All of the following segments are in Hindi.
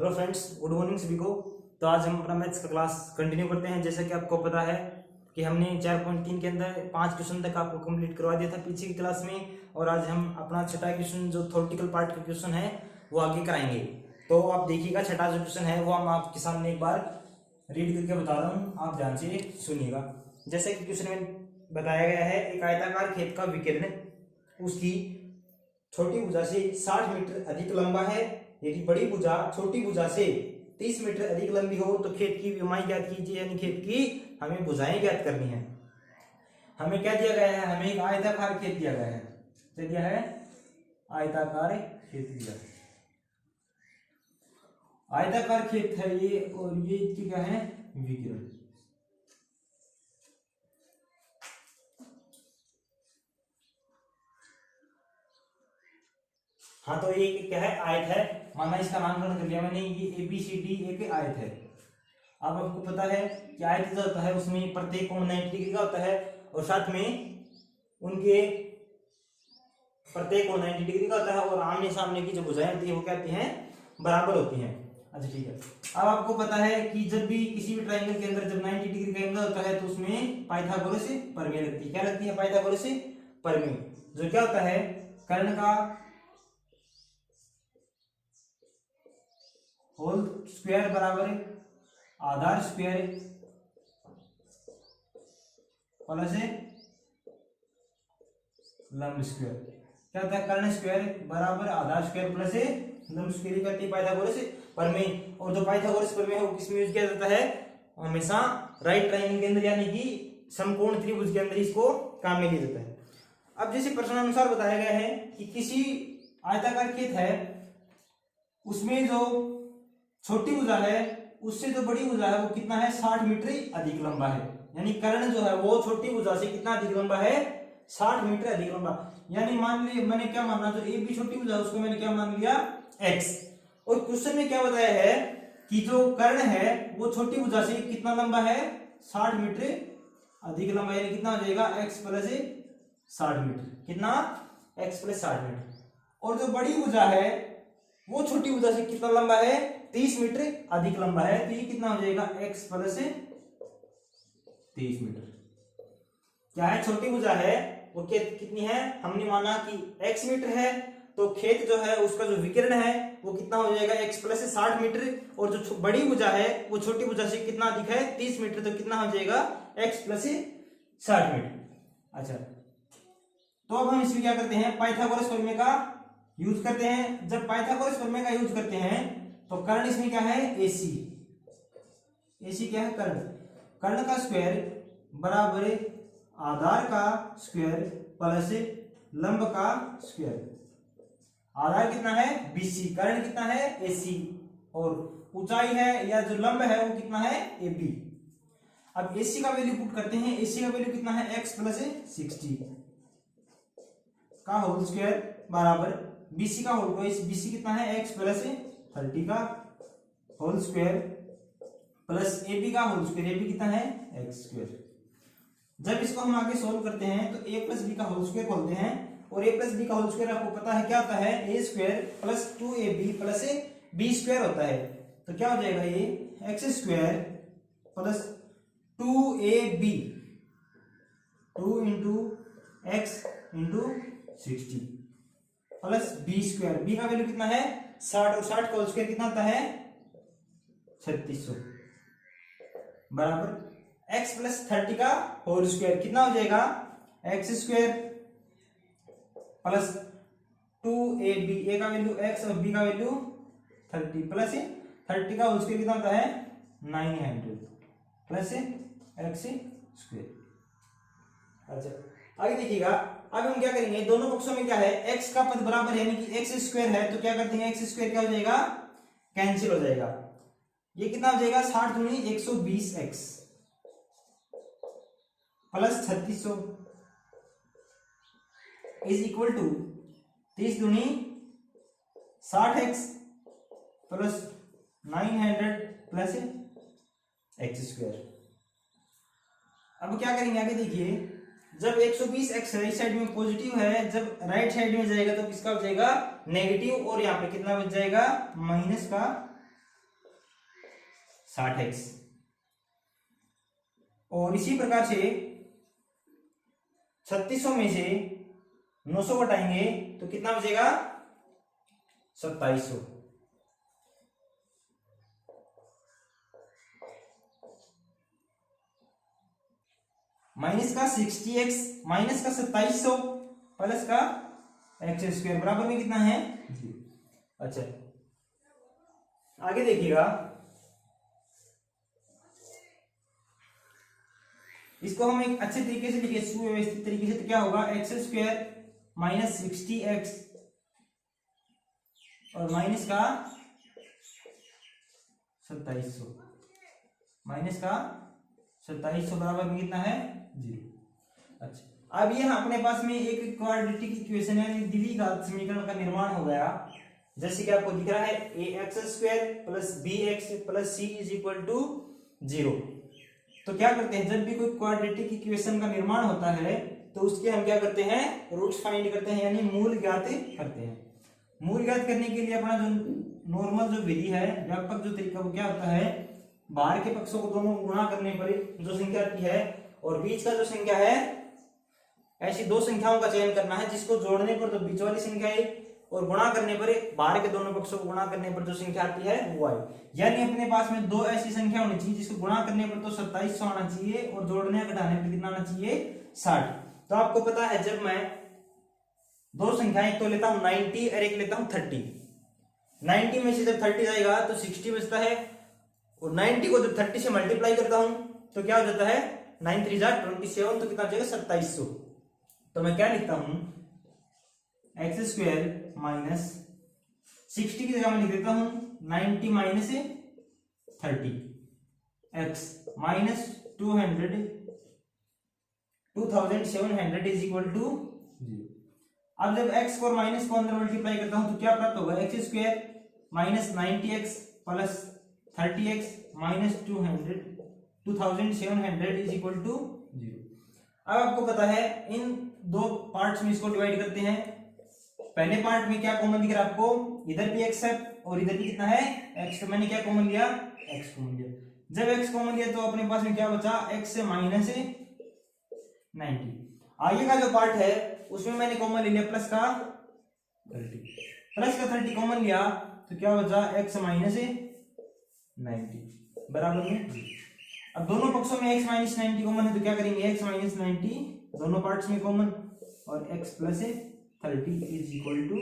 हेलो फ्रेंड्स, गुड मॉर्निंग सभी को। तो आज हम अपना मैथ्स का क्लास कंटिन्यू करते हैं। जैसा कि आपको पता है कि हमने 4.3 के अंदर 5 क्वेश्चन तक आपको कंप्लीट करवा दिया था पीछे की क्लास में, और आज हम अपना छठा क्वेश्चन जो थ्योरेटिकल पार्ट का क्वेश्चन है वो आगे कराएंगे। तो आप देखिएगा, छठा जो क्वेश्चन है वो हम आपके सामने एक बार रीड करके बता रहा हूँ, आप ध्यान से सुनिएगा। जैसे कि क्वेश्चन में बताया गया है, एक आयताकार खेत का विकिरण उसकी छोटी भुजा से 60 मीटर अधिक लंबा है। यदि बड़ी भुजा छोटी भुजा से 30 मीटर अधिक लंबी हो तो खेत की विमाएं ज्ञात कीजिए, यानी खेत की हमें भुजाएं ज्ञात करनी है। हमें क्या दिया गया है? हमें एक आयताकार खेत दिया गया है। क्या दिया है? आयताकार खेत दिया। आयताकार खेत है ये, और ये इसकी क्या है? विकिरण। हाँ, तो ये क्या है? आयत है। माना इसका नामकरण कर लिया मैंने, ये ABCD एक आयत है। अब आपको पता है कि आयत जो होता है उसमें प्रत्येक कोण 90 डिग्री का होता है, और साथ में उनके प्रत्येक कोण 90 डिग्री का होता है, और आमने सामने की जो भुजाएं होती है वो क्या होती हैं? बराबर होती हैं। अच्छा, ठीक है। अब आपको पता है कि जब भी किसी भी ट्रायंगल के अंदर जब 90 डिग्री का एंगल होता है तो उसमें पाइथागोरस प्रमेय लगती है। क्या लगती है? पाइथागोरस प्रमेय। जो क्या होता है? कर्ण का होल स्क्वायर बराबर आधार स्क्वायर प्लस लंब स्क्वायर। क्या होता है? कर्ण स्क्वायर बराबर आधार स्क्वायर प्लस लंब स्क्वायर करती है पाइथागोरस प्रमेय। और जो पाइथागोरस प्रमेय है वो किसमें यूज किया जाता है? हमेशा राइट ट्रायंगल के अंदर, यानी कि समकोण त्रिभुज के अंदर इसको काम में लिया जाता है। अब जैसे प्रश्नानुसार बताया गया है कि किसी आयताकार खेत है, उसमें जो छोटी भुजा है उससे जो बड़ी भुजा है वो कितना है? 60 मीटर अधिक लंबा है। यानी कर्ण जो है वो छोटी भुजा से कितना अधिक लंबा है? 60 मीटर अधिक लंबा। यानी मान लिया मैंने, क्या माना, जो AB छोटी भुजा है उसको मैंने क्या मान लिया? x। और क्वेश्चन में क्या बताया है कि जो कर्ण है वो छोटी भुजा से कितना लंबा है? 60 मीटर अधिक लंबा। यानी कितना हो जाएगा? x plus 60 metre. कितना? x plus 60 metre. और जो बड़ी भुजा है वो छोटी भुजा से कितना लंबा है? 30 मीटर अधिक लंबा है। तो ये कितना हो जाएगा? x plus 30 metre. क्या है? छोटी भुजा है वो कितनी है? हमने माना कि x मीटर है, तो खेत जो है उसका जो विकिरण है वो कितना हो जाएगा? x plus 60 metre. और जो बड़ी भुजा है वो छोटी भुजा से कितना अधिक है? 30 मीटर। तो कितना हो जाएगा? x plus 60 metre. अच्छा, तो अब हम इसमें क्या करते हैं? पाइथागोरस प्रमेय का यूज करते हैं। जब पाइथागोरस प्रमेय का यूज करते हैं तो कर्ण इसमें क्या है? AC क्या है? कर्ण। कर्ण का स्क्वायर बराबर आधार का स्क्वायर प्लस लंब का स्क्वायर। आधार कितना है? BC, कर्ण कितना है? AC, और ऊंचाई है या जो लंब है वो कितना है? AB। अब AC का वैल्यू पुट करते हैं। AC का वैल्यू कितना है? x प्लस 60 का होल स्क्वायर बराबर BC का होल, BC कितना है? x प्लस 30 का होल स्क्वायर प्लस AB का होल स्क्वायर। AB कितना है? x square. जब इसको हम आगे सोल्व करते हैं तो a प्लस बी का होल स्क्वायर खोलते हैं, और a प्लस बी का होल स्क्वायर आपको पता है क्या होता है? a square plus 2ab plus b square होता है। तो क्या हो जाएगा? ये x square plus 2ab 2 into x into 60 plus b square. b का वैल्यू कितना है? 60, और 60 का होल स्क्वायर कितना होता है? 3600 बराबर x प्लस 30 का होल स्क्वायर। कितना हो जाएगा? x square plus 2ab, a का वैल्यू x और b का वैल्यू 30 प्लस 30 का होल स्क्वायर कितना होता है? 900 प्लस x स्क्वायर। अच्छा, आगे देखिएगा। अब हम क्या करेंगे? दोनों पक्षों में क्या है? x का पद बराबर है, यानी कि x स्क्वायर है, तो क्या करते हैं? x स्क्वायर क्या हो जाएगा? कैंसिल हो जाएगा। ये कितना हो जाएगा? 60 दूनी 120x plus 3600 is equal to 30 दूनी 60x plus 900 plus x square. अब क्या करेंगे? आगे देखिए, जब 120x राइट साइड में पॉजिटिव है, जब राइट साइड में जाएगा तो किसका हो जाएगा? नेगेटिव। और यहाँ पे कितना बच जाएगा? माइनस का 60x। और इसी प्रकार से 3600 में से 900 घटाएंगे तो कितना बचेगा 2700। माइनस का 60x माइनस का 2700 प्लस का एक्स स्क्वायर बराबर में कितना है। अच्छा आगे देखिएगा, इसको हम एक अच्छे तरीके से लिखे, सुव्यवस्थित तरीके से, तो क्या होगा एक्स स्क्वायर माइनस 60x और माइनस का 2700 माइनस का 2700 बराबर में कितना है 0। अच्छा अब ये अपने पास में एक क्वाड्रेटिक इक्वेशन है, द्विघात समीकरण का निर्माण हो गया। जैसे कि आपको दिख रहा है a x square plus b x plus c is equal to 0। तो क्या करते हैं, जब भी कोई क्वाड्रेटिक इक्वेशन का निर्माण होता है तो उसके हम क्या करते हैं, रूट्स फाइंड करते हैं, यानी मूल ज्ञात करते हैं। मूल ज्ञात करने के लिए अपना जो नॉर्मल जो विधि है, व्यापक जो तरीका, वो क्या होता है, बाहर के पक्षों को दोनों गुणा करने पर जो संख्या आती है और बीच का जो संख्या है, ऐसी दो संख्याओं का चयन करना है जिसको जोड़ने पर तो बीच वाली संख्या है और गुणा करने पर बाहर के दोनों पक्षों को गुणा करने पर जो संख्या आती है वो आए। यानी अपने पास में दो ऐसी संख्या होनी चाहिए जिसको गुणा करने पर तो 2700 आना चाहिए और जोड़ने घटाने पर कितना आना चाहिए 60। तो आपको पता है जब मैं दो संख्याएं, एक तो लेता हूं 90 और एक लेता हूं 30, 90 में से जब 30 जाएगा तो 60 बचता है और 90 को जब 30 से मल्टीप्लाई करता हूं तो क्या हो जाता है 9 3 जा 27, तो कितना हो जाएगा 2700। तो मैं क्या लिखता हूं, एक्स स्क्वायर माइनस 60 की जगह मैं लिख देता हूं 90 minus 30 x minus 2700 is equal to 0। अब जब x को और माइनस को अंदर मल्टीप्लाई करता हूं तो क्या प्राप्त होगा, x square minus 90x plus 30x minus 2700 is equal to 0। अब आपको पता है इन दो पार्ट्स में इसको डिवाइड करते हैं। पहले पार्ट में क्या कॉमन दिख रहा है आपको, इधर भी x है और इधर भी कितना है x, तो मैंने क्या कॉमन लिया, x कॉमन लिया। जब x कॉमन लिया तो अपने पास में क्या बचा, x से माइनस 90। आगे का जो पार्ट है उसमें मैंने कॉमन ले लिया प्लस का 30 कॉमन लिया तो क्या बचा x माइनस 90 बराबर में। अब दोनों पक्षों में x माइनस 90 कॉमन है तो क्या करेंगे, x माइनस 90 दोनों पार्ट्स में कॉमन और x plus 30 is equal to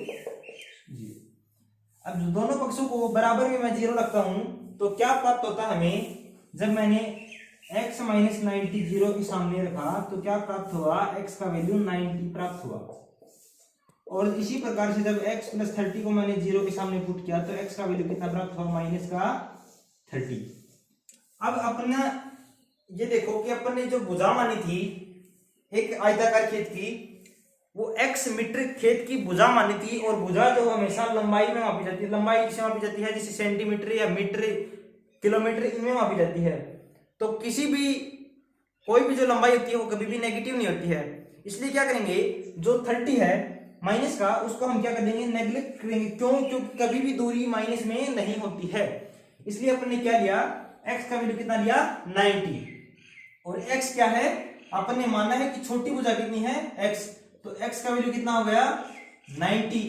0। अब दोनों पक्षों को बराबर में मैं 0 रखता हूं तो क्या प्राप्त होता है हमें, जब मैंने x माइनस 90 0 के सामने रखा तो क्या प्राप्त हुआ, x का वैल्यू 90 प्राप्त हुआ। और इसी प्रकार से जब x प्लस 30 को मैंने 0 के सामने पुट किया तो x का वैल्यू कितना प्राप्त हुआ, माइनस का 30। अब अपना ये देखो कि अपन ने जो भुजा मानी थी एक आयताकार खेत की, वो x मीटर खेत की भुजा मानी थी और भुजा जो हमेशा लंबाई में मापी जाती है, लंबाई किससे मापी जाती है, जैसे सेंटीमीटर या मीटर किलोमीटर इनमें मापी जाती है। तो किसी भी कोई भी जो लंबाई होती है वो कभी भी नेगेटिव नहीं होती है, इसलिए क्या करेंगे, जो 30 है माइनस का उसको हम क्या कर देंगे, नेग्लेक्ट करेंगे। क्यों, क्योंकि कभी भी दूरी माइनस में नहीं होती है। इसलिए अपन ने क्या लिया, x का वैल्यू कितना लिया 90 और x क्या है, अपन ने माना है कि छोटी भुजा कितनी है x, तो x का वैल्यू कितना हो गया 90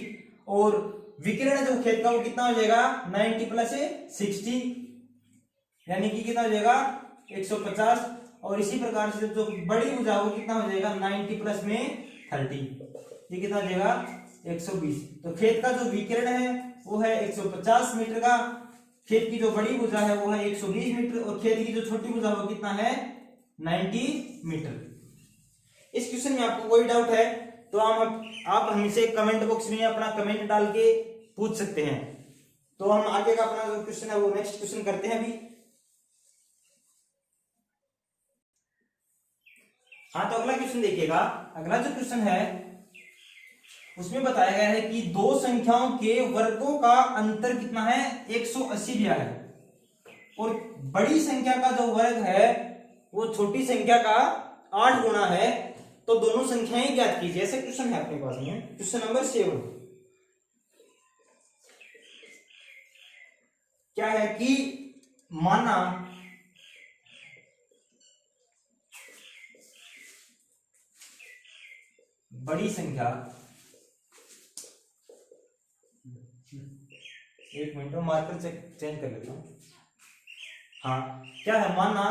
और विकिरण जो खेत का वो कितना हो जाएगा 90 प्लस 60 यानी कि कितना हो जाएगा 150। और इसी प्रकार से जो बड़ी भुजा वो कितना हो जाएगा 90 प्लस में 30, ये कितना हो जाएगा 120। तो खेत का जो विकिरण है वो है 150 मीटर का, खेत की जो बड़ी भुजा है वो है 120 मीटर और खेत की जो छोटी भुजा वो कितना है 90 मीटर। इस क्वेश्चन में आपको कोई डाउट है तो आप हमसे कमेंट बॉक्स में अपना कमेंट डाल के पूछ सकते हैं। तो हम आगे का अपना जो क्वेश्चन है वो नेक्स्ट क्वेश्चन करते हैं अभी। हाँ, तो अगला क्वेश्चन देखिएगा। अगला जो क्वेश्चन है उसमें बताया गया है कि दो संख्याओं के वर्गों का अंतर कितना है 180 दिया है और बड़ी संख्या का जो वर्ग है वो छोटी संख्या का 8 गुना है, तो दोनों संख्याएं ज्ञात कीजिए। ऐसे क्वेश्चन है अपने पास में। क्वेश्चन नंबर 7 क्या है कि माना बड़ी संख्या, एक मिनट में मार्कर चेंज कर लेता हूं। हाँ, क्या है, माना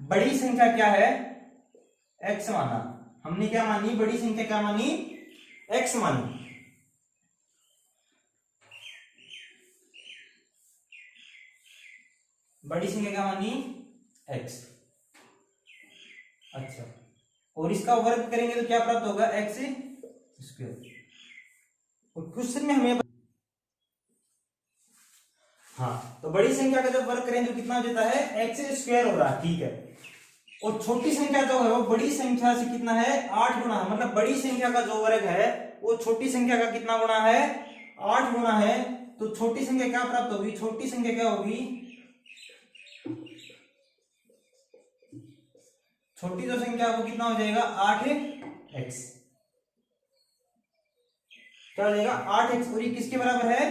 बड़ी संख्या क्या है, x माना। हमने क्या मानी, बड़ी संख्या क्या मानी, x मानी। बड़ी संख्या क्या मानी, x। अच्छा, और इसका वर्ग करेंगे तो क्या प्राप्त होगा, x स्क्वायर। और क्वेश्चन में हमें, हाँ, तो बड़ी संख्या का जब वर्ग करेंगे तो कितना हो जाता है, x स्क्वायर हो रहा है, ठीक है। और छोटी संख्या जो है वो बड़ी संख्या से कितना है, 8 गुना है। मतलब बड़ी संख्या का जो वर्ग है वो छोटी संख्या का कितना गुना है, 8 गुना है। तो छोटी संख्या क्या प्राप्त होगी, छोटी संख्या क्या होगी, छोटी जो संख्या वो कितना हो जाएगा, 8x। क्या हो जाएगा, 8x। और ये किसके बराबर है,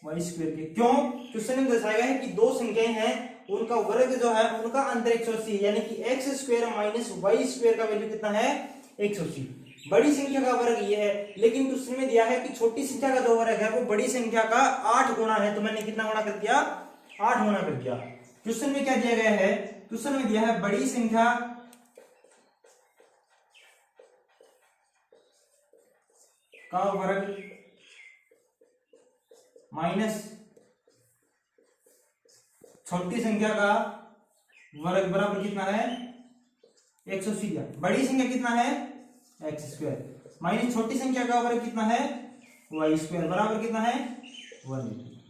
y स्क्वायर के। क्यों, क्वेश्चन में दर्शाया गया है कि दो संख्याएं हैं, उनका वर्ग जो है उनका अंतर 180, यानी कि x square minus y square का वैल्यू कितना है, 180। बड़ी संख्या का वर्ग ये है, लेकिन क्वेश्चन में दिया है कि छोटी संख्या का जो वर्ग है वो बड़ी संख्या का 8 गुना है। तो मैंने कितना गुना कर दिया, 8 गुना कर दिया। क्वेश्चन में क्या दिया गया है, क्वेश्चन में दिया है बड़ी संख्या का वर्ग माइनस छोटी संख्या का वर्ग बराबर कितना है, 180। बड़ी संख्या कितना है, एक्स स्क्वायर, माइनस छोटी संख्या का वर्ग कितना है, वाई स्क्वायर, बराबर कितना है, 180।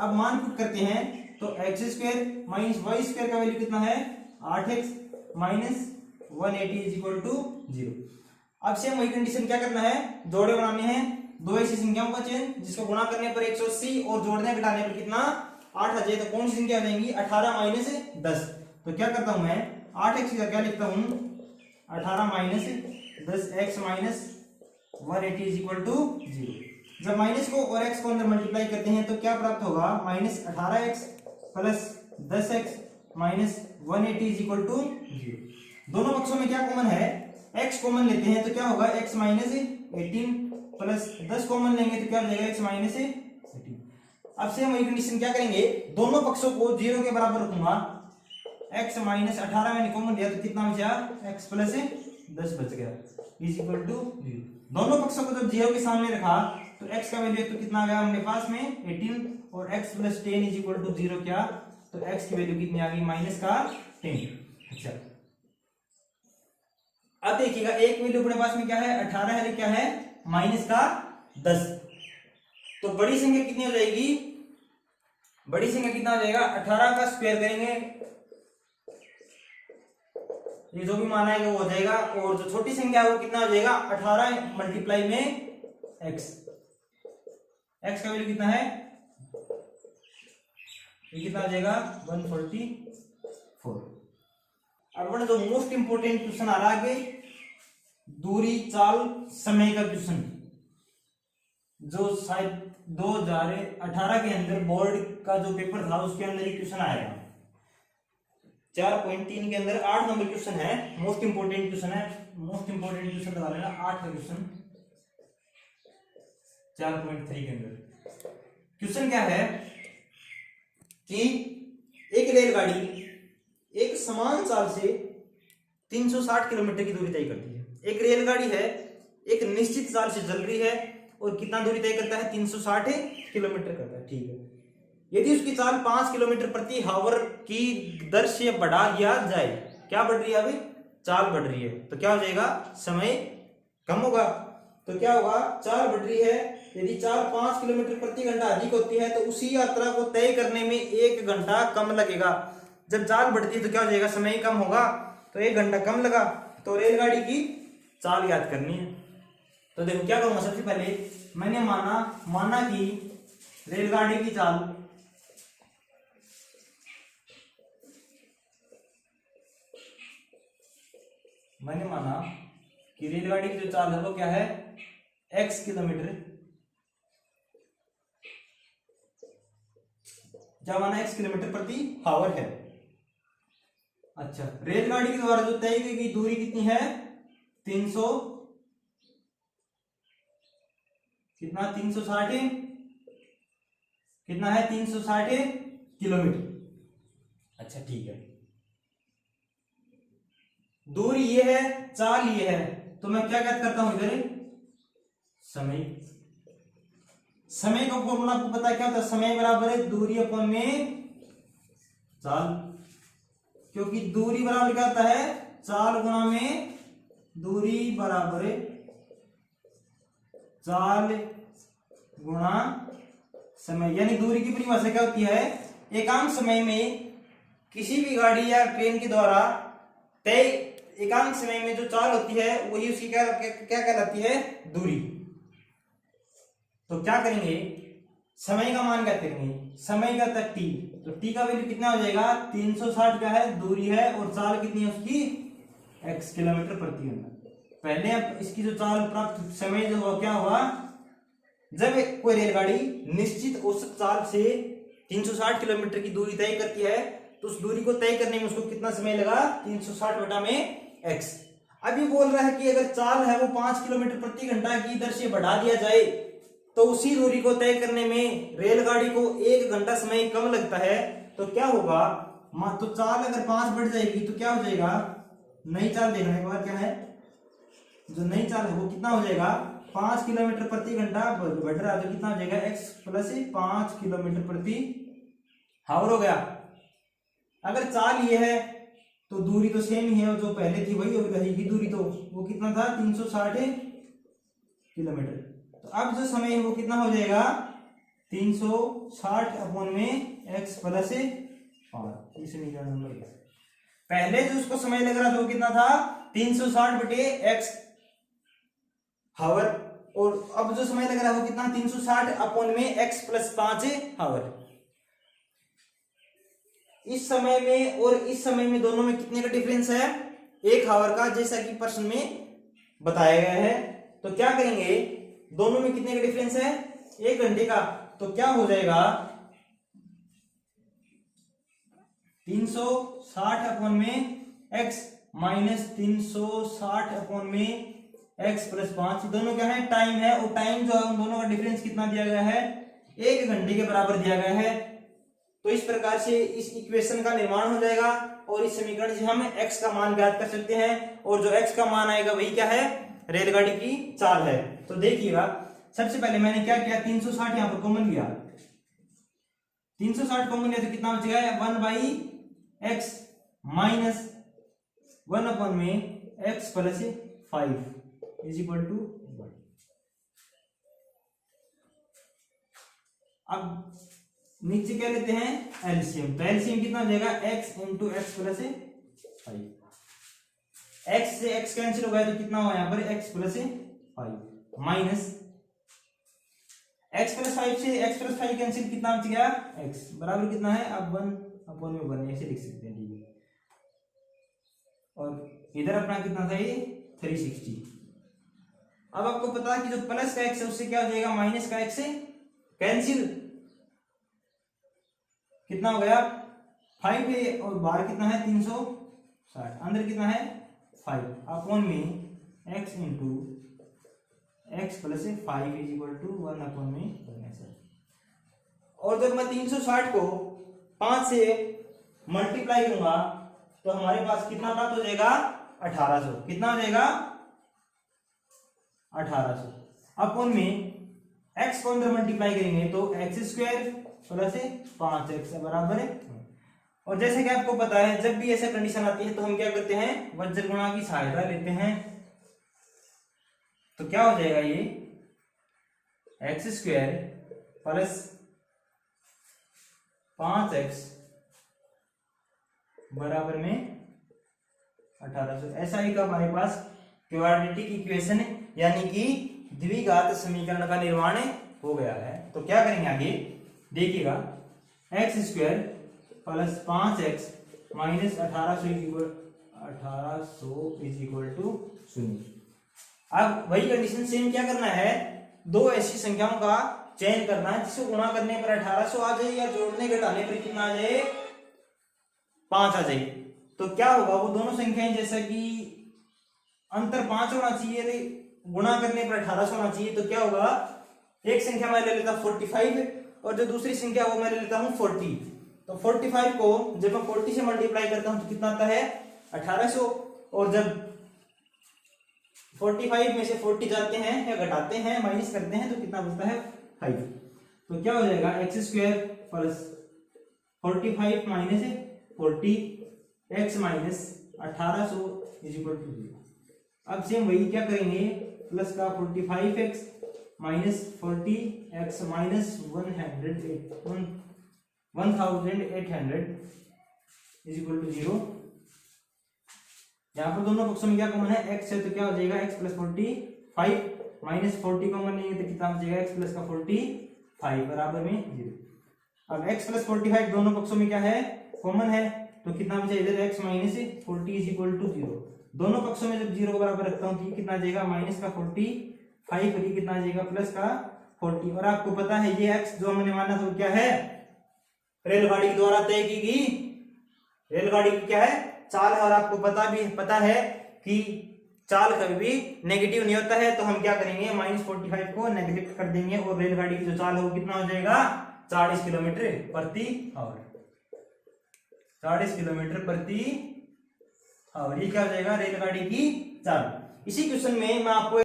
अब मान पुट करते हैं तो x square minus y square का वैल्यू कितना है, 8x minus 180 is equal to 0। अब से वही कंडीशन क्या करना है, जोड़े बनाने हैं दो ऐसी संख्याओं का चेन जिसको गुणा करने पर 180 और जोड़ने घटाने पर कितना 8 आ जाए। तो कौन सी संख्या आ जाएंगी, 18 माइनस 10। तो क्या करता हूं मैं, 8x का क्या लिखता हूं, 18 minus 10x minus 180 is equal to 0। जब माइनस को और x को अंदर मल्टीप्लाई करते हैं तो क्या प्राप्त होगा, minus 18x plus 10x minus 180 is equal to 0। दोनों पक्षों में क्या कॉमन है, x कॉमन लेते हैं तो क्या होगा, x माइनस 18 प्लस 10 कॉमन लेंगे तो क्या हो जाएगा, x माइनस 18। अब से हम वही कंडीशन क्या करेंगे, दोनों पक्षों को 0 के बराबर रखूंगा। x माइनस 18 मैंने कॉमन लिया तो कितना बचा, x प्लस 10 बच गया इज इक्वल टू 0। दोनों पक्षों को जब 0 के सामने रखा तो x का वैल्यू तो कितना आ गया हमारे पास में 18 और x plus 10 is equal to 0। क्या, तो x की वैल्यू कितनी आ गई, माइनस का 10। अच्छा, अब देखिएगा एक वैल्यू अपने पास में क्या है, 18 है, क्या है, माइनस का 10। तो बड़ी संख्या कितनी हो जाएगी, बड़ी संख्या कितना हो जाएगा, 18 का स्क्वायर करेंगे, ये जो भी माना है वो हो जाएगा। और जो छोटी संख्या है वो कितना हो जाएगा, 18 मल्टीप्लाई में x। x का वैल्यू कितना है, ये कितना हो जाएगा, 144। अब अपना जो मोस्ट इंपोर्टेंट क्वेश्चन आ रहा है, दूरी चाल समय का क्वेश्चन, जो शायद 2018 के अंदर बोर्ड का जो पेपर था उसके अंदर ही क्वेश्चन आएगा। 4.3 के अंदर 8 नंबर क्वेश्चन है, मोस्ट इंपोर्टेंट क्वेश्चन है। मोस्ट इंपोर्टेंट क्वेश्चन लगा लेना, 8 का क्वेश्चन 4.3 के अंदर। क्वेश्चन क्या है कि एक रेलगाड़ी एक समान चाल से 360 किलोमीटर की दूरी तय करती है। एक रेलगाड़ी है, एक निश्चित चाल से चल रही है और कितना दूरी तय करता है, 360 किलोमीटर करता है, ठीक है। यदि उसकी चाल 5 किलोमीटर प्रति हावर की दर से बढ़ा दिया जाए, क्या बढ़ रही है, अभी चाल बढ़ रही है, तो क्या हो जाएगा, समय कम होगा। तो क्या होगा, चाल बढ़ रही है, यदि चाल 5 किलोमीटर प्रति घंटा अधिक होती है तो उसी यात्रा को तय करने में 1 घंटा कम लगेगा। जब चाल बढ़ती है तो क्या हो जाएगा, समय कम होगा, तो 1 घंटा कम लगा। तो रेलगाड़ी की चाल याद करनी है। तो देखो क्या करूंगा, सबसे पहले मैंने माना कि रेलगाड़ी की चाल की जो चाल है वो क्या है, x किलोमीटर क्या माना, x किलोमीटर प्रति आवर है। अच्छा, रेलगाड़ी के द्वारा जो तय की गई दूरी कितनी है, 300 कितना 360 कितना है 360 किलोमीटर। अच्छा ठीक है, दूरी ये है, चाल ये है, तो मैं क्या ज्ञात करता हूं इधर, समय। समय का फॉर्मूला आपको पता है क्या होता है, समय बराबर है दूरी अपन में चाल, क्योंकि दूरी बराबर क्या होता है, चाल गुणा में दूरी बराबर है चाल गुणा समय। यानी दूरी की परिभाषा क्या होती है, एकांक समय में किसी भी गाड़ी या ट्रेन के द्वारा तय एकांक समय में जो चाल होती है वही उसकी क्या कहलाती है, दूरी। तो क्या करेंगे, समय का मान क्या करेंगे, समय का तक टी, तो टी का वैल्यू कितना हो जाएगा, 360 का है दूरी है, और चाल कितनी है उसकी, x किलोमीटर प्रति घंटा। पहले अब इसकी जो चाल प्राप्त समय जो हुआ क्या हुआ, जब कोई रेलगाड़ी निश्चित औसत चाल से 360 किलोमीटर की दूरी तय करती है, तो उस दूरी को तय करने में उसको कितना समय लगा, 360 बटा में x। अब ये बोल रहा है कि अगर चाल है वो 5 किलोमीटर प्रति घंटा की दर से बढ़ा दिया जाए, तो उसी दूरी को तय करने में रेलगाड़ी को 1 घंटा समय कम लगता है, तो क्या होगा, तो चाल अगर 5 बढ़ जाएगी तो क्या हो जाएगा, नई चाल देखना एक बार क्या है, जो नई चाल है वो कितना हो जाएगा, 5 किलोमीटर प्रति घंटा बढ़ रहा है, तो कितना हो जाएगा, x प्लस 5 किलोमीटर प्रति आवर हो गया। अगर चाल ये है तो दूरी तो सेम ही है, जो पहले थी वही रहेगी दूरी, तो वो कितना था, 360 किलोमीटर। तो अब जो समय है वो कितना हो जाएगा, 360 अपॉन में x प्लस 5, ये समीकरण नंबर 1। पहले जो उसको समय लग रहा था वो कितना था, 360 बटे x हावर, और अब जो समय लग रहा है वो कितना, 360 अपॉन में x प्लस 5 हावर। इस समय में और इस समय में दोनों में कितने का डिफरेंस है, 1 हावर का, जैसा कि प्रश्न में बताया गया है। तो क्या करेंगे, दोनों में कितने का डिफरेंस है, 1 घंटे का, तो क्या हो जाएगा, 360 अपॉन में x माइनस 360 अपॉन में x प्लस 5, दोनों क्या है, टाइम है, और टाइम जो है उन दोनों का डिफरेंस कितना दिया गया है, 1 घंटे के बराबर दिया गया है। तो इस प्रकार से इस इक्वेशन का निर्माण हो जाएगा, और इस समीकरण से हम x का मान ज्ञात कर सकते हैं, और जो x का मान आएगा वही क्या है, रेलगाड़ी की चाल है। तो देखिएगा, सबसे पहले मैंने क्या किया, 360 यहां पर कॉमन लिया, 360 कॉमन लिया तो कितना बच गया, 1/x माइनस 1 अपॉन में x plus 5 is equal to 1। अब नीचे क्या लेते हैं, एलसीएम, तो एलसीएम कितना हो जाएगा, x into x plus 5, x से x कैंसिल हो गया तो कितना हुआ यहाँ पर, x plus 5 minus x plus 5 से x प्लस 5 कैंसिल, कितना बच गया, x बराबर कितना है, अब 1 अपॉन में 1 ऐसे लिख सकते हैं, ठीक है। और इधर अपना कितना था ये, 360। अब आपको पता है कि जो प्लस का x है उससे क्या हो जाएगा, माइनस का x से कैंसिल, कितना हो गया 5 है, और बाहर कितना है 360, अंदर कितना है 5 अपॉन में x into x plus 5 is equal to 1 upon में 1 ऐसा। और जब मैं 360 को 5 से मल्टीप्लाई करूंगा तो हमारे पास कितना प्राप्त हो जाएगा, 1800। कितना हो जाएगा, 1800 अपॉन में x को अंदर मल्टीप्लाई करेंगे तो x स्क्वायर प्लस 5x बराबर है। और जैसे कि आपको पता है जब भी ऐसा कंडीशन आती है तो हम क्या करते हैं, वज्र गुणा की सहायता लेते हैं। तो क्या हो जाएगा, ये x स्क्वायर प्लस 5x बराबर में 1800। ऐसा ही का हमारे पास क्वाड्रेटिक इक्वेशन यानी कि द्विघात समीकरण का निर्माण हो गया है। तो क्या करेंगे आगे देखिएगा, x square plus 5x minus 1800 is equal to 0। अब वही कंडीशन सेम क्या करना है, दो ऐसी संख्याओं का चेंज करना है, जिसको गुणा करने पर 1800 आ जाए या जोड़ने घटाने पर कितना आ जाए 5 आ जाए। तो क्या होगा, वो दोनों संख्याएं जैसा कि अंतर 5 होना चाहिए, गुणा करने पर 1800 होना चाहिए, तो क्या होगा, एक संख्या मैं ले लेता 45 और जो दूसरी संख्या वो मैं ले लेता हूँ 40। तो 45 को जब मैं 40 से मल्टीप्लाई करता हूँ तो कितना आता है 1800, और जब 45 में से 40 जाते हैं या घटाते हैं माइनस करते हैं तो कितना बचता है 5। तो क्या हो जाएगा x square plus 45 minus 40 x minus 1800 is equal to 0। अब सेम वही क्या करेंगे, प्लस का 45x minus 40x minus 1800 is equal to 0। यहाँ पर दोनों पक्षों में क्या कॉमन है, x है, तो क्या हो जाएगा x प्लस 45 माइनस 40 कॉमन नहीं है तो कितना हो जाएगा x प्लस का 45 बराबर में 0। अब x प्लस 45 दोनों पक्षों में क्या है कॉमन है, तो कितना बचा इधर x minus 40 is equal to 0। दोनों पक्षों में जब 0 बराबर रखता हूँ तो ये कितना आ जाएगा माइनस का 45 और ये कितना आ जाएगा प्लस का 40। और आपको पता है ये x जो हमने माना था वो क्या है, रेलगाड़ी द्वारा तय की गई रेलगाड़ी की क्या है चाल है। और आपको पता है कि चाल कभी भी नेगेटिव नहीं होता है, तो हम क्या करेंगे -45 को नेगेटिव कर देंगे और रेलगाड़ी की जो चाल है वो कितना हो जाएगा 40 किलोमीटर प्रति आवर। 40 किलोमीटर प्रति आवर, ये क्या हो जाएगा रेलगाड़ी की चाल। इसी क्वेश्चन में मैं आपको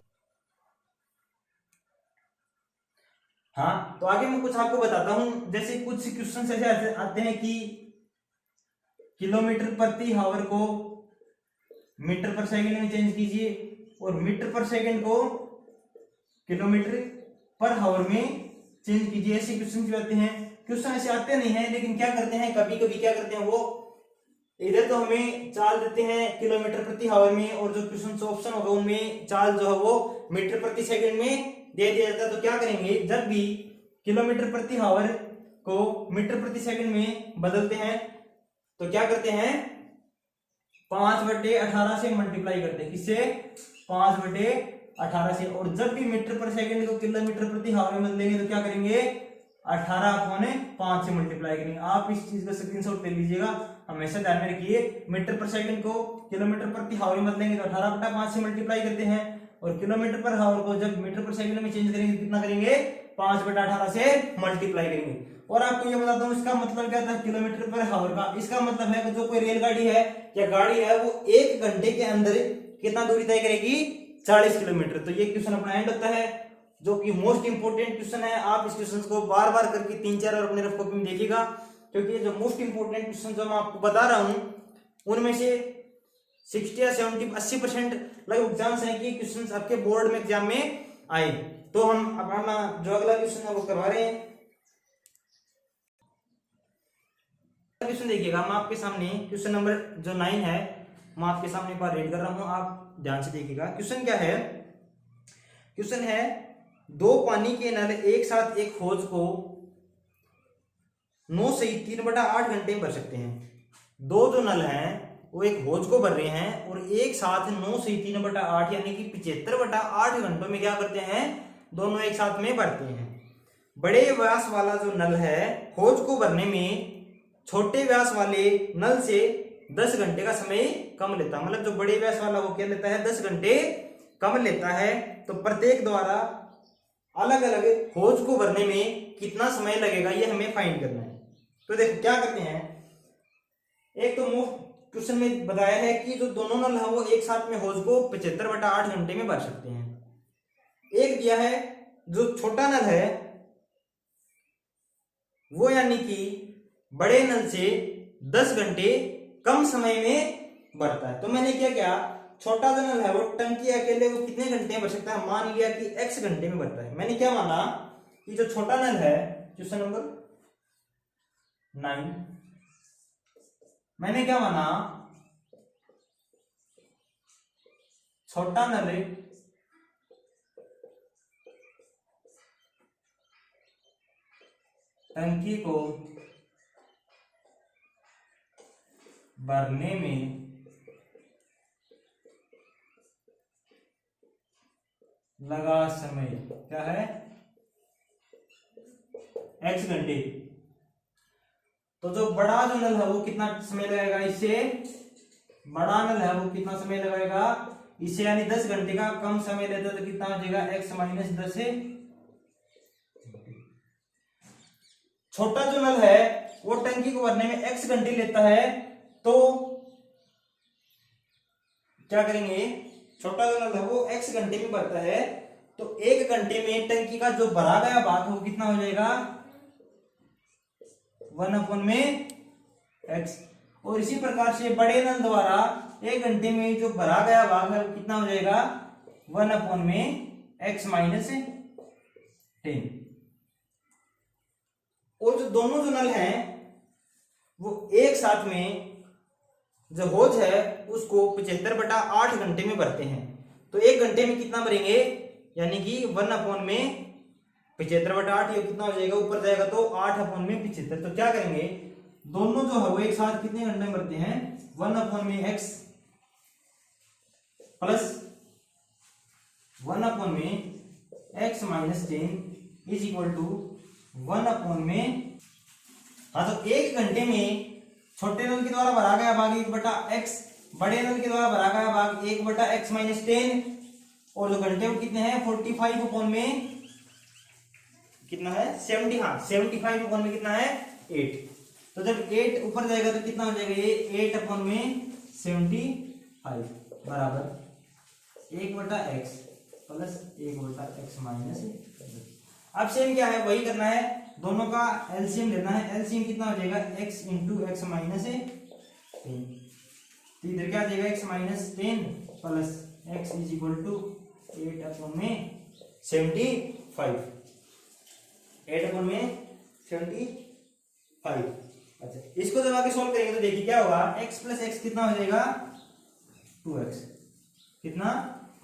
तो आगे मैं कुछ आपको बताता हूं। जैसे कुछ क्वेश्चन ऐसे आते हैं कि किलोमीटर प्रति आवर को मीटर पर सेकंड में चेंज कीजिए और मीटर पर सेकंड को किलोमीटर पर आवर में चेंज कीजिए। ऐसे क्वेश्चन भी आते हैं। क्वेश्चन ऐसे आते नहीं है, लेकिन क्या करते हैं कभी कभी क्या करते हैं, वो इधर तो हमें चाल देते हैं किलोमीटर प्रति आवर में और जो क्वेश्चन ऑप्शन होगा उनमें चाल जो है वो मीटर प्रति सेकंड में दे दिया जाता है। तो क्या करेंगे, जब भी किलोमीटर प्रति आवर को मीटर प्रति सेकंड में बदलते हैं तो क्या करते हैं 5/18 से मल्टीप्लाई करते हैं। किससे 5/18 से। और जब भी मीटर पर सेकंड को किलोमीटर प्रति आवर में बदलेंगे तो क्या करेंगे 18/5 से मल्टीप्लाई करेंगे। आप इस चीज का स्क्रीनशॉट ले लीजिएगा, हमेशा ध्यान में रखिए। मीटर पर सेकंड को किलोमीटर प्रति आवर में बदलेंगे तो 18/5 से मल्टीप्लाई करते हैं और किलोमीटर पर आवर को जब मीटर पर सेकंड में चेंज करेंगे कितना करेंगे 5/18 से मल्टीप्लाई करेंगे। और आपको ये बताता हूँ इसका मतलब क्या था किलोमीटर पर आवर का। इसका मतलब है कि जो कोई रेलगाड़ी है या गाड़ी है वो 1 घंटे के अंदर कितना दूरी तय करेगी 40 किलोमीटर। तो ये क्वेश्चन अपना एंड होता है, जो कि मोस्ट इंपोर्टेंट क्वेश्चन है। आप इस क्वेश्चन को बार बार करके 3-4 और अपने रफ कॉपी में देखिएगा, क्योंकि ये जो मोस्ट इंपोर्टेंट क्वेश्चन जो मैं आपको बता रहा हूं उनमें से 60 या 70-80% लगभग चांस है कि क्वेश्चन आपके बोर्ड में एग्जाम में आए। तो हम अपना जो अगला क्वेश्चन है वो करवा रहे हैं। क्वेश्चन देखिएगा, मैं आपके सामने क्वेश्चन नंबर जो 9 है मैं आपके सामने एक बार रीड कर रहा हूं, आप ध्यान से देखिएगा। क्वेश्चन क्या है, क्वेश्चन है 2 पानी के नल एक साथ एक हौज को 9 से 3/8 घंटे में भर सकते हैं। दो जो नल हैं वो एक हौज को भर रहे हैं और एक साथ 9 से 3/8 यानी कि 75/8 घंटों में क्या करते हैं दोनों एक साथ में भरते हैं। बड़े व्यास वाला जो नल है हौज को भरने में छोटे व्यास वाले नल से 10 घंटे का समय कम लेता है। मतलब जो बड़े व्यास वाला वो क्या लेता है 10 घंटे कम लेता है। तो प्रत्येक द्वारा अलग अलग हौज को भरने में कितना समय लगेगा ये हमें फाइंड करना है। तो देखो क्या करते हैं, एक तो क्वेश्चन में बताया है कि जो दोनों नल है वो एक साथ में हौज को 75/8 घंटे में भर सकते हैं। एक दिया है जो छोटा नल है वो यानी कि बड़े नल से 10 घंटे कम समय में भरता है। तो मैंने क्या किया, छोटा जो नल है वो टंकी अकेले वो कितने घंटे में भर सकता है, मान लिया कि x घंटे में भरता है। मैंने क्या माना कि जो छोटा नल है क्वेश्चन नंबर 9, मैंने क्या माना छोटा नल टंकी को भरने में लगा समय क्या है x घंटे। तो जो बड़ा जो नल है वो कितना समय लगाएगा, इससे बड़ा नल है वो कितना समय लगाएगा इसे, यानी 10 घंटे का कम समय लेता तो कितना हो जाएगा x माइनस 10 है। छोटा जो नल है वो टंकी को भरने में x घंटे लेता है, तो क्या करेंगे, छोटा जो नल है वो x घंटे में भरता है, तो 1 घंटे में टंकी का जो भरा गया भाग वो कितना हो जाएगा 1 में x। और इसी प्रकार से बड़े नल द्वारा 1 घंटे में जो भरा गया भाग है वो कितना हो जाएगा 1 में x माइनस 10। और जो दोनों जो नल हैं वो एक साथ में जो होज है उसको 75/8 घंटे में भरते हैं। तो 1 घंटे में कितना भरेंगे, यानी कि 1 में 75/8, ये कितना हो जाएगा ऊपर जाएगा तो 8 में 75। तो क्या करेंगे, दोनों जो है वो एक साथ कितने घंटे में भरते हैं 1 में x प्लस 1 में x minus 10 is equal to 1 में, हाँ तो 1 घंटे में छोटे नल के द्वारा भरा गया भाग 1/x, बड़े नल के द्वारा भरा गया भाग 1/x माइनस 10, और जो घंटे वो कितने हैं 45 में कितना है 70, हाँ 75 में कितना है 8। तो जब 8 ऊपर जाएगा तो कितना हो जाएगा ये 8 में 75 बराबर 1/x प्लस 1/x माइनस। अब सेम क्या है वही करना है, दोनों का एलसीएम लेना है। एलसीएम कितना हो जाएगा x इंटू एक्स माइनस 10, तो इधर क्या आ जाएगा x minus 10 plus x is equal to 8 में 75, 8 में 75। अच्छा, इसको जब आगे सोल्व करेंगे तो देखिए क्या होगा, x प्लस एक्स कितना हो जाएगा 2x, कितना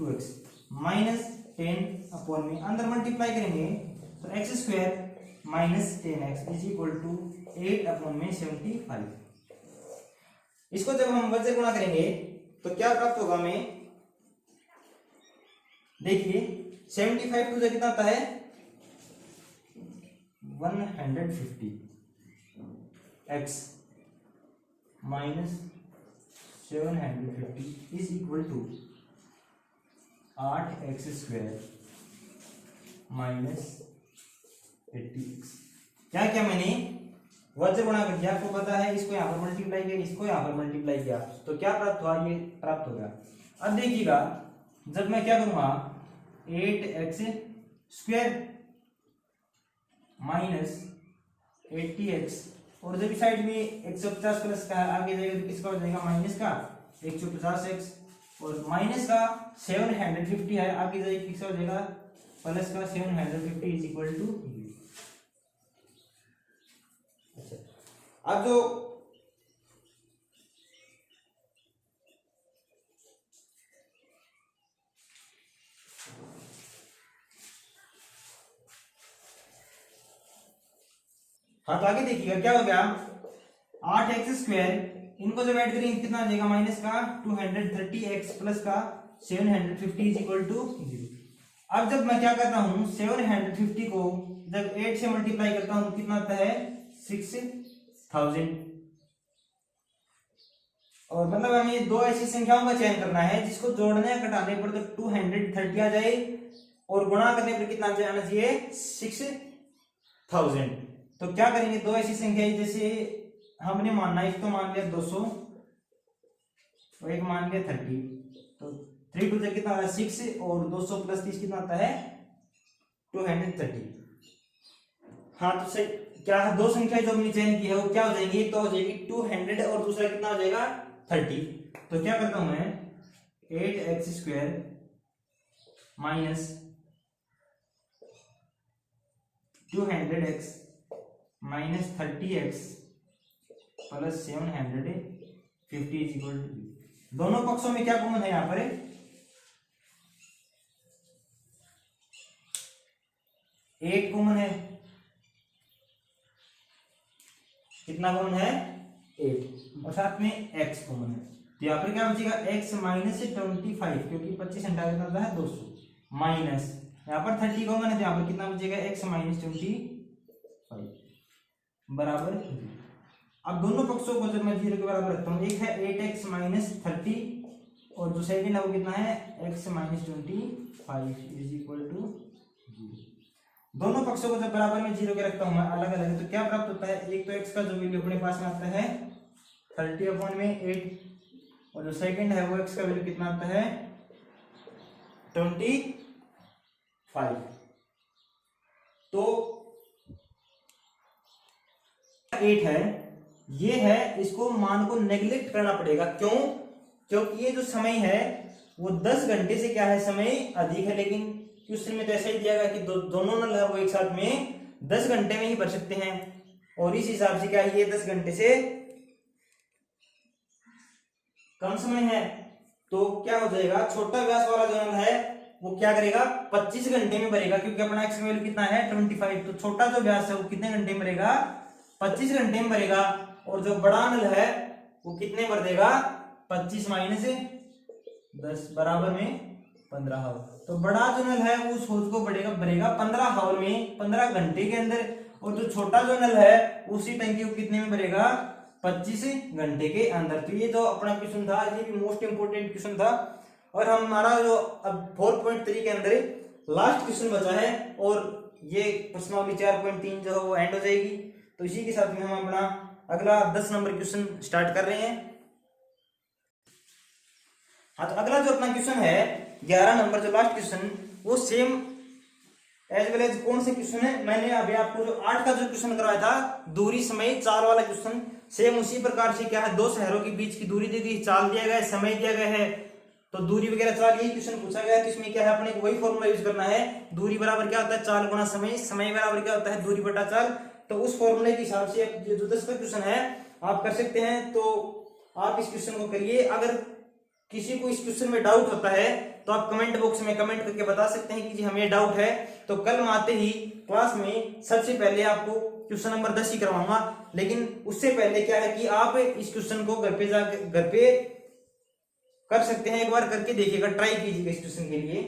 2x माइनस 10 में अंदर मल्टीप्लाई करेंगे तो x square minus 10x is equal to 8 में 75। इसको जब हम वजह गुणा करेंगे तो क्या प्राप्त होगा हमें, देखिए 75 टू कितना आता है 150, x minus 750 is equal to 8x square minus 80x। क्या क्या मैंने वज्र गुणा कर दिया, आपको पता है, इसको यहाँ पर मल्टीप्लाई किया, इसको यहाँ पर मल्टीप्लाई किया, तो क्या प्राप्त हुआ, ये प्राप्त हो गया। अब देखिएगा जब मैं क्या करूंगा 8x स्क्वायर माइनस 80x, और जब साइड में 150 प्लस का आगे जाएगा तो किसका हो जाएगा माइनस का 150x, और माइनस का 750 है आगे जाएगा किसका हो जाएगा प्लस का 750 इज इक्वल टू। अच्छा, अब जो हाँ तो आगे देखिएगा क्या हो गया 8x स्क्वायर, इनको जब ऐड करेंगे कितना आ जाएगा माइनस का 230x प्लस का 750 इज इक्वल टू 0। अब जब मैं क्या करता हूं 750 को जब 8 से मल्टीप्लाई करता हूं कितना आता है 6000, और मतलब हमें दो ऐसी संख्याओं का चयन करना है जिसको जोड़ने या घटाने पर तो 230 आ जाए और गुणा करने पर कितना आना चाहिए 6000। तो क्या करेंगे, दो ऐसी संख्या जैसे हमने मानना है, एक तो मान लिया 200 और एक मान लिया 30, तो 3 टू कितना आता है 6 और 200 प्लस 30 कितना आता है 230। हाँ तो सही, क्या दो संख्या जो हमने चयन की है वो क्या हो जाएंगी, एक तो हो जाएगी 200 और दूसरा कितना हो जाएगा 30। तो क्या करता हूं मैं 8x square minus 200x minus 30x plus 750 is equal to, दोनों पक्षों में क्या कॉमन है यहां पर 8 कॉमन है, कितना कॉमन है 8, और साथ में x कॉमन है, तो यहाँ पर क्या बचेगा x माइनस 25 क्योंकि 25 घंटा कितना होता है 200 माइनस यहाँ पर 30 कॉमन है, तो यहाँ पर कितना बचेगा x माइनस 25। बराबर 0। अब दोनों पक्षों को जब मैं 0 के बराबर रखता हूँ, एक है 8x माइनस 30 और जो सेकंड है वो कितना है x minus 25 is equal to 0। दोनों पक्षों को जब बराबर में 0 के रखता हूँ मैं अलग अलग, तो क्या प्राप्त होता है, एक तो x का जो वैल्यू अपने पास में आता है 30/8 और जो सेकंड है वो x का वैल्यू कितना आता है 25। तो 8 है, ये है, इसको मान को नेग्लेक्ट करना पड़ेगा। क्यों? क्योंकि ये जो समय है वो 10 घंटे से क्या है समय अधिक है, लेकिन क्वेश्चन में तो ऐसा ही दिया गया कि दोनों नल है वो एक साथ में 10 घंटे में ही भर सकते हैं, और इस हिसाब से क्या है ये 10 घंटे से कम समय है। तो क्या हो जाएगा, छोटा व्यास वाला जो नल है वो क्या करेगा 25 घंटे में भरेगा, क्योंकि अपना एक्स का वैल्यू कितना है 25। तो छोटा जो व्यास है वो कितने घंटे में भरेगा 25 घंटे में भरेगा, और जो बड़ा नल है वो कितने भर देगा 25 माइनस 10 बराबर में 15 हावर। तो बड़ा जो नल है वो उस होज को भरेगा 15 हावर में 15 घंटे के अंदर, और जो छोटा जो नल है उसी टंकी को कितने में भरेगा 25 घंटे के अंदर। तो ये जो अपना क्वेश्चन था ये भी मोस्ट इंपोर्टेंट क्वेश्चन था, और हमारा जो अब 4.3 के अंदर लास्ट क्वेश्चन बचा है, और ये प्रश्नावली 4.3 जो है वो एंड हो जाएगी। तो इसी के साथ में हम अपना अगला 10 नंबर क्वेश्चन स्टार्ट कर रहे हैं। हाँ, तो अगला जो अपना क्वेश्चन है 11 नंबर जो लास्ट क्वेश्चन, वो सेम एज वेल एज कौन से क्वेश्चन है, मैंने अभी आपको जो 8 का जो क्वेश्चन करवाया था दूरी समय चाल वाला क्वेश्चन, सेम उसी प्रकार से क्या है, दो शहरों के बीच की दूरी दी गई, चाल दिया गया है, समय दिया गया है, तो दूरी वगैरह चाल यही क्वेश्चन पूछा गया है। तो इसमें क्या है अपने को वही फॉर्मूला यूज करना है, दूरी बराबर क्या होता है चाल गुना समय, समय बराबर क्या होता है दूरी बटा चाल। तो उस फॉर्मूले के हिसाब से जो 10 का क्वेश्चन है आप कर सकते हैं। तो आप इस क्वेश्चन को करिए। अगर किसी को इस क्वेश्चन में डाउट होता है तो आप कमेंट बॉक्स में कमेंट करके बता सकते हैं कि जी हमें डाउट है। तो कल मैं आते ही क्लास में सबसे पहले आपको क्वेश्चन नंबर 10 ही करवाऊंगा, लेकिन उससे पहले क्या है कि आप इस क्वेश्चन को घर पे कर सकते हैं, एक बार करके देखिएगा, ट्राई कीजिएगा इस क्वेश्चन के लिए।